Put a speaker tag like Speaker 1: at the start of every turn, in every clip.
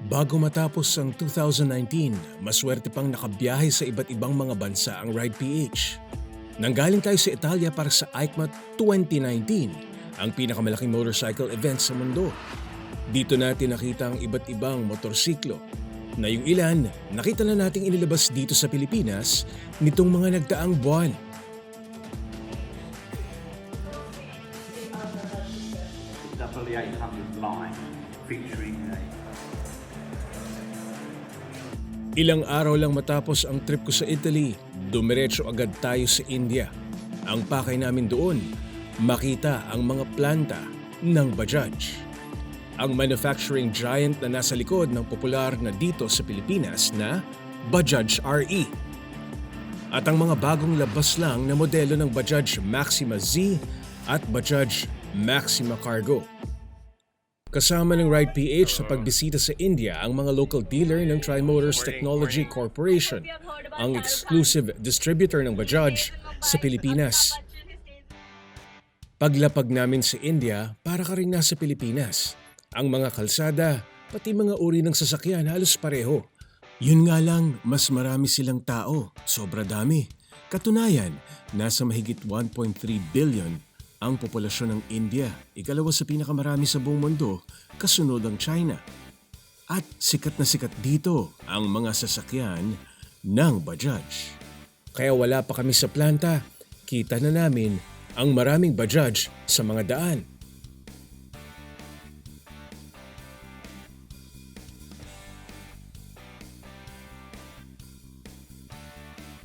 Speaker 1: Bago matapos ang 2019, maswerte pang nakabiyahe sa iba't ibang mga bansa ang Ride PH. Nanggaling tayo sa Italia para sa EICMA 2019, ang pinakamalaking motorcycle event sa mundo. Dito natin nakita ang iba't ibang motorsiklo, na yung ilan nakita na nating inilabas dito sa Pilipinas nitong mga nagdaang buwan. Ilang araw lang matapos ang trip ko sa Italy, dumiretso agad tayo sa India. Ang pakay namin doon, makita ang mga planta ng Bajaj. Ang manufacturing giant na nasa likod ng popular na dito sa Pilipinas na Bajaj RE. At ang mga bagong labas lang na modelo ng Bajaj Maxima Z at Bajaj Maxima Cargo. Kasama ng Ride PH sa pagbisita sa India ang mga local dealer ng Tri-Motors Technology Corporation, ang exclusive distributor ng Bajaj sa Pilipinas. Paglapag namin sa India, para ka rin nasa Pilipinas. Ang mga kalsada, pati mga uri ng sasakyan halos pareho. Yun nga lang, mas marami silang tao, sobra dami. Katunayan, nasa mahigit 1.3 billion ang populasyon ng India, ikalawa sa pinakamarami sa buong mundo, kasunod ang China. At sikat na sikat dito ang mga sasakyan ng Bajaj. Kaya wala pa kami sa planta, kita na namin ang maraming Bajaj sa mga daan.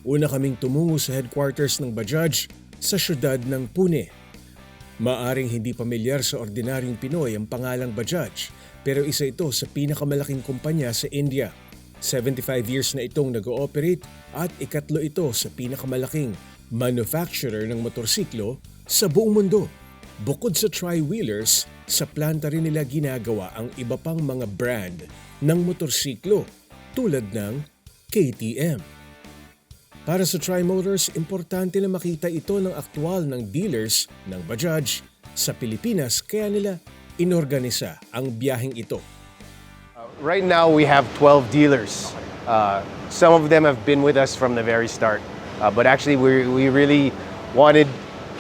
Speaker 1: Una kaming tumungo sa headquarters ng Bajaj sa syudad ng Pune. Maaring hindi pamilyar sa ordinaryong Pinoy ang pangalang Bajaj, pero isa ito sa pinakamalaking kumpanya sa India. 75 years na itong nag-ooperate at ikatlo ito sa pinakamalaking manufacturer ng motorsiklo sa buong mundo. Bukod sa tri-wheelers, sa planta rin nila ginagawa ang iba pang mga brand ng motorsiklo tulad ng KTM. Para sa Tri-Motors, importante na makita ito ng aktwal ng dealers ng Bajaj sa Pilipinas kaya nila inorganisa ang biyaheng ito.
Speaker 2: Right now we have 12 dealers. Some of them have been with us from the very start. But actually we really wanted,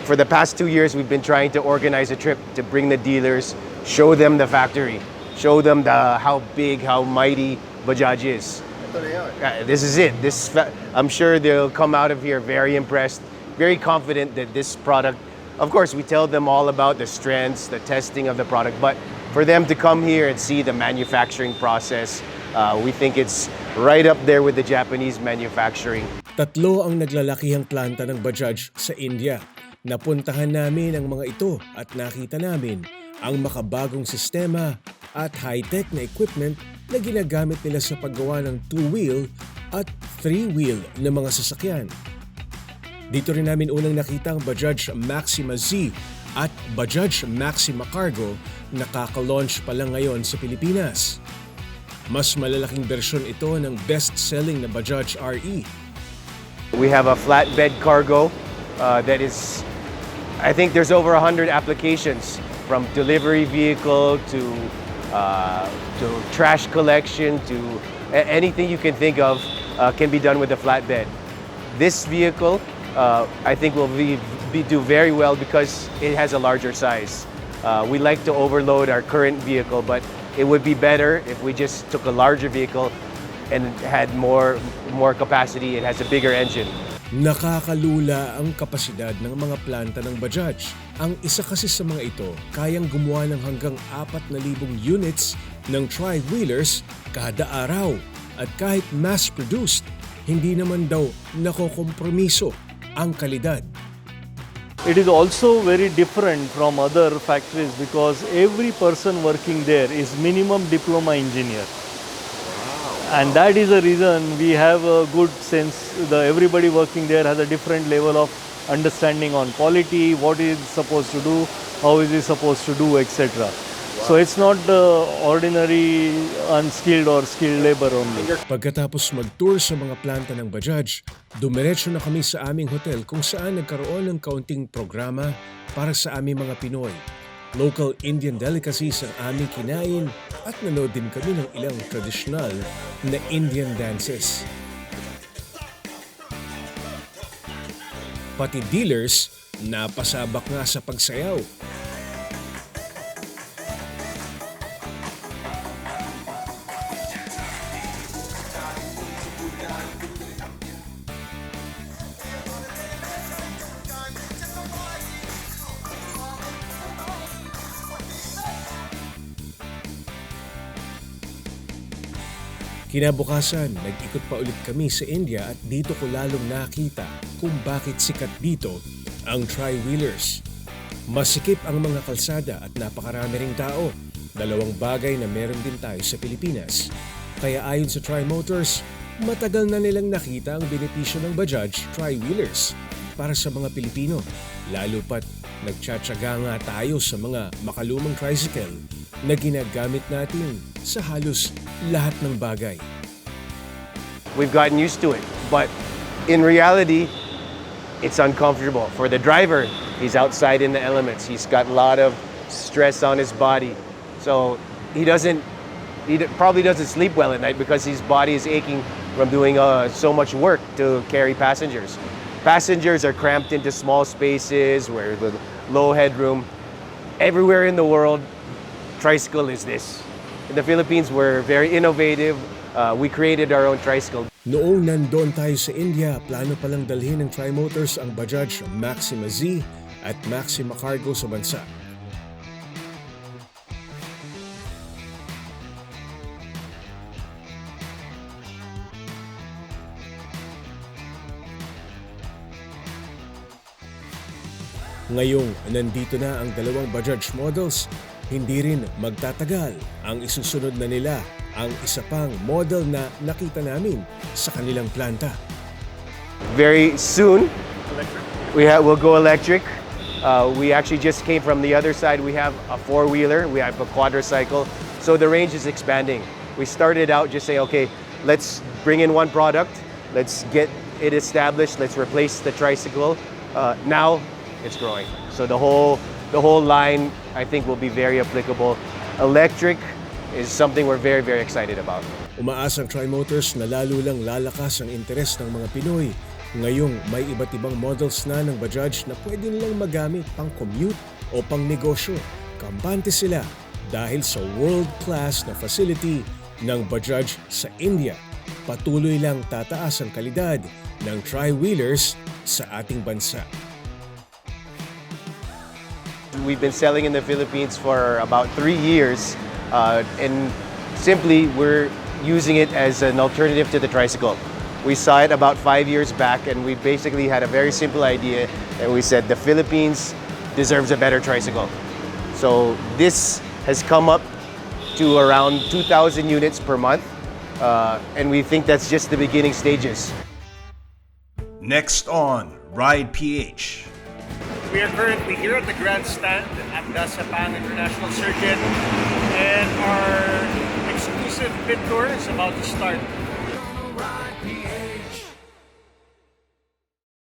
Speaker 2: for the past 2 years we've been trying to organize a trip to bring the dealers, show them the factory, show them how big, how mighty Bajaj is. This is it. I'm sure they'll come out of here very impressed, very confident that this product, of course we tell them all about the strengths, the testing of the product, but for them to come here and see the manufacturing process, we think it's right up there with the Japanese manufacturing.
Speaker 1: Tatlo ang naglalakihang planta ng Bajaj sa India. Napuntahan namin ang mga ito at nakita namin ang makabagong sistema at high-tech na equipment na ginagamit nila sa paggawa ng 2-wheel at 3-wheel na mga sasakyan. Dito rin namin unang nakita ang Bajaj Maxima Z at Bajaj Maxima Cargo na kaka-launch pa lang ngayon sa Pilipinas. Mas malalaking bersyon ito ng best-selling na Bajaj RE.
Speaker 2: We have a flatbed cargo that is, I think there's over 100 applications, from delivery vehicle to trash collection to anything you can think of can be done with a flatbed. This vehicle I think will do very well because it has a larger size. We like to overload our current vehicle, but it would be better if we just took a larger vehicle and had more capacity. It has a bigger engine.
Speaker 1: Nakakalula ang kapasidad ng mga planta ng Bajaj. Ang isa kasi sa mga ito, kayang gumawa ng hanggang 4,000 units ng tri-wheelers kada araw. At kahit mass-produced, hindi naman daw nakokompromiso ang kalidad.
Speaker 3: It is also very different from other factories because every person working there is minimum diploma engineer. And that is the reason we have a good sense. Everybody working there has a different level of understanding on quality, what is supposed to do, how is it supposed to do, etc. So it's not the ordinary unskilled or skilled labor only.
Speaker 1: Pagkatapos mag-tour sa mga planta ng Bajaj, dumiretso na kami sa aming hotel kung saan nagkaroon ng kaunting programa para sa aming mga Pinoy. Local Indian delicacies ang aming kinain at nanood din kami ng ilang tradisyonal na Indian dances. Pati dealers, napasabak nga sa pagsayaw. Kinabukasan, nag-ikot pa ulit kami sa India at dito ko lalong nakita kung bakit sikat dito ang tri-wheelers. Masikip ang mga kalsada at napakarami ring tao. Dalawang bagay na meron din tayo sa Pilipinas. Kaya ayon sa Tri-Motors, matagal na nilang nakita ang benepisyo ng Bajaj tri-wheelers para sa mga Pilipino. Lalo pat nagtsatsaga nga tayo sa mga makalumang tricycle na ginagamit natin sa halos lahat ng bagay.
Speaker 2: We've gotten used to it, but in reality, it's uncomfortable. For the driver, he's outside in the elements. He's got a lot of stress on his body. So he probably doesn't sleep well at night because his body is aching from doing so much work to carry passengers. Passengers are cramped into small spaces where with low headroom. Everywhere in the world, tricycle is this. In the Philippines, we're very innovative. We created our own tricycle.
Speaker 1: Noong nandoon tayo sa India, plano palang dalhin ng Tri-Motors ang Bajaj Maxima Z at Maxima Cargo sa bansa. Ngayong nandito na ang dalawang Bajaj models, hindi rin magtatagal ang isusunod na nila ang isa pang model na nakita namin sa kanilang planta.
Speaker 2: Very soon, we'll go electric. We actually just came from the other side. We have a four-wheeler, we have a quadricycle, so the range is expanding. We started out just saying, okay, let's bring in one product, let's get it established, let's replace the tricycle. Now, it's growing. So the whole line, I think, will be very applicable. Electric is something we're very, very excited about.
Speaker 1: Umaasang Tri-Motors na lalo lang lalakas ang interes ng mga Pinoy. Ngayong may iba't ibang models na ng Bajaj na pwede nilang magamit pang commute o pang negosyo. Kampante sila dahil sa world-class na facility ng Bajaj sa India. Patuloy lang tataas ang kalidad ng tri-wheelers sa ating bansa.
Speaker 2: We've been selling in the Philippines for about 3 years, and simply we're using it as an alternative to the tricycle. We saw it about 5 years back, and we basically had a very simple idea, and we said the Philippines deserves a better tricycle. So this has come up to around 2,000 units per month, and we think that's just the beginning stages.
Speaker 4: Next on Ride PH.
Speaker 5: We are currently here at the grandstand at the Sepang International Circuit, and our exclusive pit tour is about to start.